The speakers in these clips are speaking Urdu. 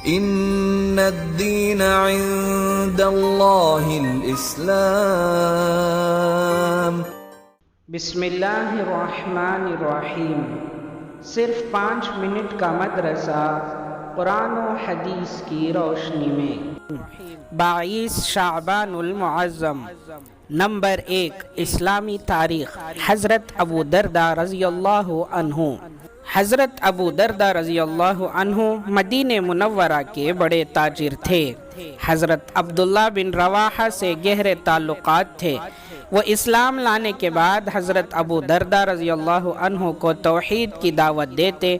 ان الدین عند اللہ الاسلام۔ بسم اللہ الرحمن الرحیم۔ صرف 5 منٹ کا مدرسہ قرآن و حدیث کی روشنی میں۔ 22 شعبان المعظم۔ نمبر 1، اسلامی تاریخ۔ حضرت ابو درداء رضی اللہ عنہ۔ حضرت ابو درداء رضی اللہ عنہ مدینہ منورہ کے بڑے تاجر تھے۔ حضرت عبداللہ بن رواحہ سے گہرے تعلقات تھے۔ وہ اسلام لانے کے بعد حضرت ابو درداء رضی اللہ عنہ کو توحید کی دعوت دیتے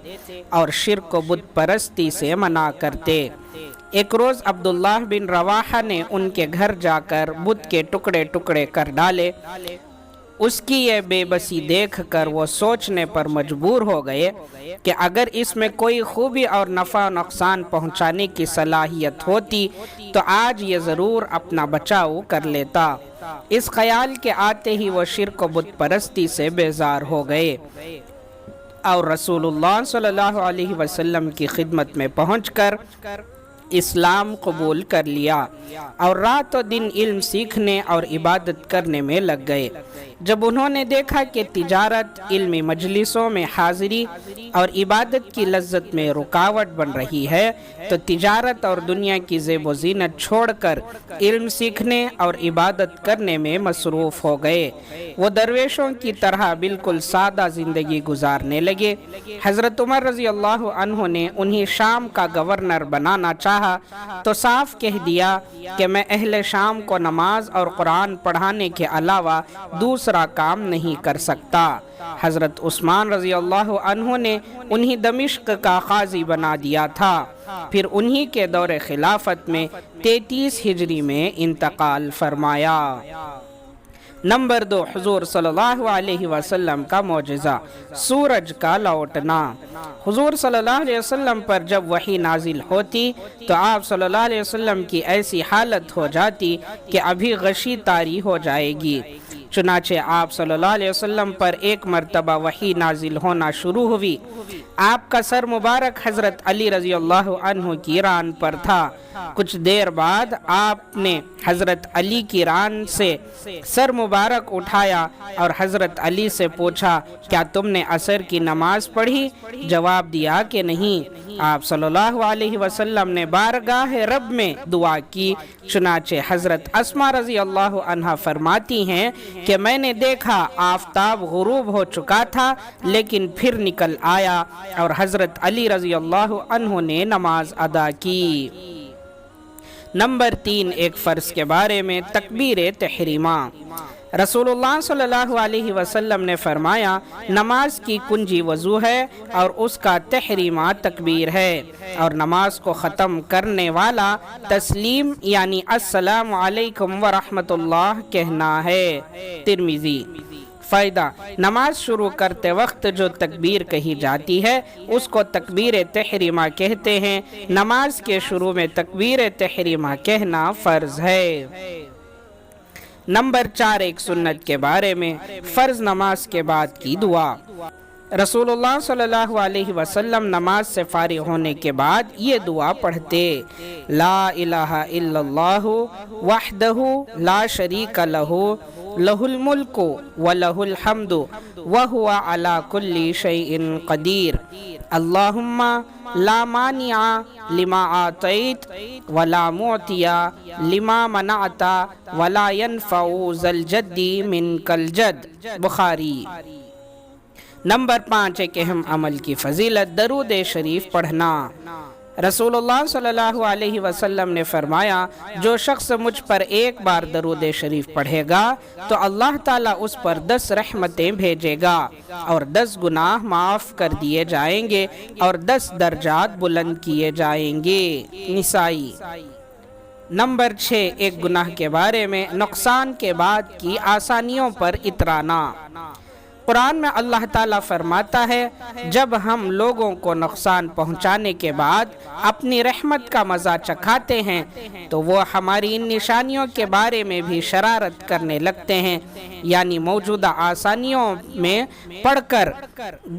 اور شرک و بت پرستی سے منع کرتے۔ ایک روز عبداللہ بن رواحہ نے ان کے گھر جا کر بت کے ٹکڑے ٹکڑے کر ڈالے۔ اس کی یہ بے بسی دیکھ کر وہ سوچنے پر مجبور ہو گئے کہ اگر اس میں کوئی خوبی اور نفع و نقصان پہنچانے کی صلاحیت ہوتی تو آج یہ ضرور اپنا بچاؤ کر لیتا۔ اس خیال کے آتے ہی وہ شرک و بت پرستی سے بیزار ہو گئے اور رسول اللہ صلی اللہ علیہ وسلم کی خدمت میں پہنچ کر اسلام قبول کر لیا اور رات و دن علم سیکھنے اور عبادت کرنے میں لگ گئے۔ جب انہوں نے دیکھا کہ تجارت علمی مجلسوں میں حاضری اور عبادت کی لذت میں رکاوٹ بن رہی ہے تو تجارت اور دنیا کی زیب و زینت چھوڑ کر علم سیکھنے اور عبادت کرنے میں مصروف ہو گئے۔ وہ درویشوں کی طرح بالکل سادہ زندگی گزارنے لگے۔ حضرت عمر رضی اللہ عنہ نے انہیں شام کا گورنر بنانا چاہا تو صاف کہہ دیا کہ میں اہل شام کو نماز اور قرآن پڑھانے کے علاوہ دوسرا کام نہیں کر سکتا۔ حضرت عثمان رضی اللہ عنہ نے انہیں دمشق کا قاضی بنا دیا تھا۔ پھر انہی کے دور خلافت میں 33 ہجری میں انتقال فرمایا۔ نمبر 2، حضور صلی اللہ علیہ وسلم کا معجزہ، سورج کا لوٹنا۔ حضور صلی اللہ علیہ وسلم پر جب وحی نازل ہوتی تو آپ صلی اللہ علیہ وسلم کی ایسی حالت ہو جاتی کہ ابھی غشی طاری ہو جائے گی۔ چنانچہ آپ صلی اللہ علیہ وسلم پر ایک مرتبہ وحی نازل ہونا شروع ہوئی۔ آپ کا سر مبارک حضرت علی رضی اللہ عنہ کی ران پر تھا۔ کچھ دیر بعد آپ نے حضرت علی کی ران سے سر مبارک اٹھایا اور حضرت علی سے پوچھا، کیا تم نے عصر کی نماز پڑھی؟ جواب دیا کہ نہیں۔ آپ صلی اللہ علیہ وسلم نے بارگاہ رب میں دعا کی۔ چنانچہ حضرت اسماء رضی اللہ عنہا فرماتی ہیں کہ میں نے دیکھا آفتاب غروب ہو چکا تھا لیکن پھر نکل آیا اور حضرت علی رضی اللہ عنہ نے نماز ادا کی۔ نمبر 3، ایک فرض کے بارے میں، تکبیر تحریمہ۔ رسول اللہ صلی اللہ علیہ وسلم نے فرمایا، نماز کی کنجی وضو ہے اور اس کا تحریمہ تکبیر ہے، اور نماز کو ختم کرنے والا تسلیم یعنی السلام علیکم ورحمۃ اللہ کہنا ہے۔ ترمذی۔ فائدہ: نماز شروع کرتے وقت جو تکبیر کہی جاتی ہے اس کو تکبیر تحریمہ کہتے ہیں۔ نماز کے شروع میں تکبیر تحریمہ کہنا فرض ہے۔ نمبر 4، ایک سنت کے بارے میں، فرض نماز کے بعد کی دعا۔ رسول اللہ صلی اللہ علیہ وسلم نماز سے فارغ ہونے کے بعد یہ دعا پڑھتے: لا الہ الا اللہ وحدہ لا شریک لہ لہ الملک ولہ الحمد وہو علی کل شیء قدیر اللہم لا مانع لما آتیت ولا معطی لما منعت ولا ينفع ذا الجد منک الجد۔ بخاری۔ نمبر 5، ایک اہم عمل کی فضیلت، درود شریف پڑھنا۔ رسول اللہ صلی اللہ علیہ وسلم نے فرمایا، جو شخص مجھ پر ایک بار درود شریف پڑھے گا تو اللہ تعالیٰ اس پر 10 رحمتیں بھیجے گا اور 10 گناہ معاف کر دیے جائیں گے اور 10 درجات بلند کیے جائیں گے۔ نسائی۔ نمبر 6، ایک گناہ کے بارے میں، نقصان کے بعد کی آسانیوں پر اترانا۔ قرآن میں اللہ تعالیٰ فرماتا ہے جب ہم لوگوں کو نقصان پہنچانے کے بعد اپنی رحمت کا مزہ چکھاتے ہیں تو وہ ہماری ان نشانیوں کے بارے میں بھی شرارت کرنے لگتے ہیں، یعنی موجودہ آسانیوں میں پڑھ کر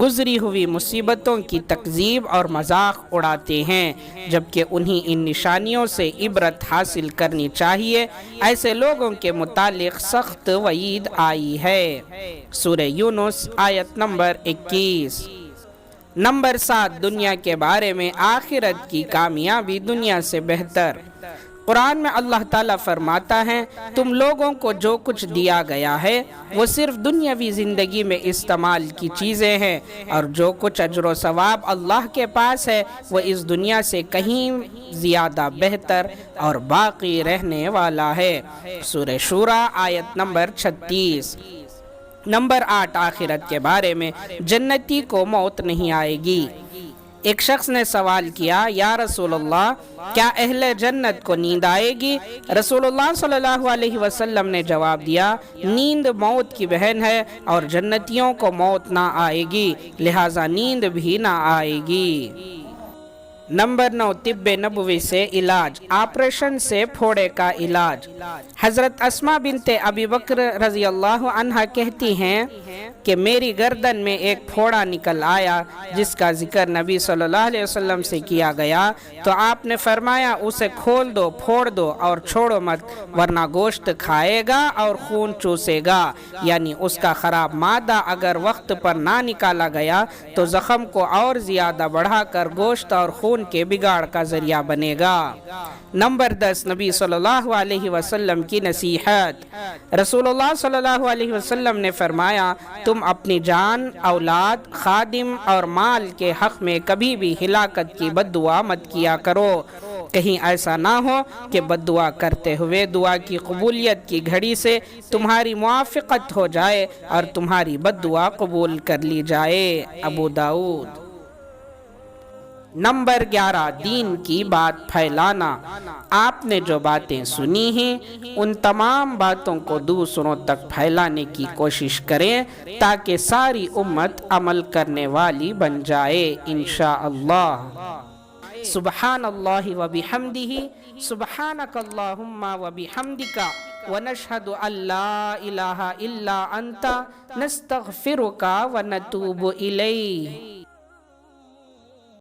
گزری ہوئی مصیبتوں کی تکذیب اور مذاق اڑاتے ہیں، جبکہ انہیں ان نشانیوں سے عبرت حاصل کرنی چاہیے۔ ایسے لوگوں کے متعلق سخت وعید آئی ہے۔ سورہ یونس آیت نمبر 21۔ نمبر 7، دنیا کے بارے میں آخرت کی کامیابی دنیا سے بہتر۔ قرآن میں اللہ تعالیٰ فرماتا ہے تم لوگوں کو جو کچھ دیا گیا ہے وہ صرف دنیاوی زندگی میں استعمال کی چیزیں ہیں، اور جو کچھ اجر و ثواب اللہ کے پاس ہے وہ اس دنیا سے کہیں زیادہ بہتر اور باقی رہنے والا ہے۔ سورہ شورى آیت نمبر 36۔ نمبر 8، آخرت کے بارے میں جنتی کو موت نہیں آئے گی۔ ایک شخص نے سوال کیا، یا رسول اللہ کیا اہل جنت کو نیند آئے گی؟ رسول اللہ صلی اللہ علیہ وسلم نے جواب دیا، نیند موت کی بہن ہے اور جنتیوں کو موت نہ آئے گی، لہٰذا نیند بھی نہ آئے گی۔ نمبر 9، طب نبوی سے علاج، آپریشن سے پھوڑے کا علاج۔ حضرت اسماء بنت ابی بکر رضی اللہ عنہ کہتی ہیں کہ میری گردن میں ایک پھوڑا نکل آیا جس کا ذکر نبی صلی اللہ علیہ وسلم سے کیا گیا تو آپ نے فرمایا اسے کھول دو، پھوڑ دو اور چھوڑو مت، ورنہ گوشت کھائے گا اور خون چوسے گا، یعنی اس کا خراب مادہ اگر وقت پر نہ نکالا گیا تو زخم کو اور زیادہ بڑھا کر گوشت اور خون کے بگاڑ کا ذریعہ بنے گا۔ نمبر 10، نبی صلی اللہ علیہ وسلم کی نصیحت۔ رسول اللہ صلی اللہ علیہ وسلم نے فرمایا تم اپنی جان، اولاد، خادم اور مال کے حق میں کبھی بھی ہلاکت کی بد دعا مت کیا کرو، کہیں ایسا نہ ہو کہ بد دعا کرتے ہوئے دعا کی قبولیت کی گھڑی سے تمہاری موافقت ہو جائے اور تمہاری بد دعا قبول کر لی جائے۔ ابو داؤد۔ نمبر 11، دین کی بات پھیلانا۔ آپ نے جو باتیں سنی ہیں ان تمام باتوں کو دوسروں تک پھیلانے کی کوشش کریں تاکہ ساری امت عمل کرنے والی بن جائے انشاءاللہ۔ سبحان اللہ و بحمدہ، سبحانک اللہم و بحمدک، ونشہد ان لا الہ الا انت، نستغفرک و نتوب الیہ۔